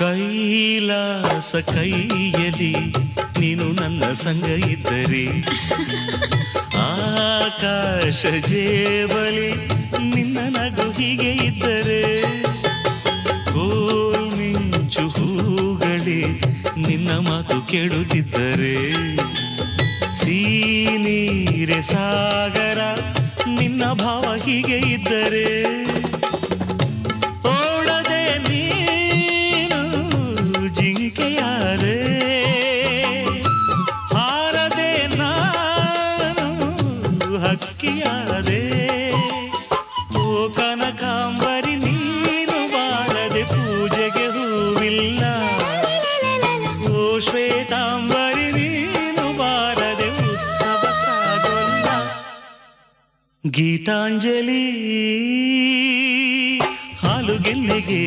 ಕೈಲಾಸ ಕೈಯಲಿ ನೀನು ನನ್ನ ಸಂಗ ಇದ್ದರೆ, ಆಕಾಶ ಜೇಬಲಿ ನಿನ್ನ ನಗು ಹೀಗೆ ಇದ್ದರೆ, ಕೋಲ್ ಮಿಂಚು ಹೂಗಳೇ ನಿನ್ನ ಮಾತು ಕೇಳುತ್ತಿದ್ದರೆ, ಸೀನೀರೆ ಸಾಗರ ನಿನ್ನ ಭಾವ ಹೀಗೆ ಇದ್ದರೆ, ಓಡದೆ ನೀನು ಜಿಂಕೆಯಾದೆ, ಹಾರದೆ ನಾನು ಹಕ್ಕಿಯಾದೆ, ಓ ಕನಕಾಂಬರಿ ನೀನು ಬಾರದೆ ಪೂಜೆಗೆ ಹೂವಿಲ್ಲ, ಓ ಶ್ವೇತಾಂಬರಿ ನೀನು ಬಾರದೆ ಉತ್ಸವ ಸಾಗೋಲ್ಲ. ಗೀತಾಂಜಲಿ ಹಾಲುಗೆನ್ನೆಗೆ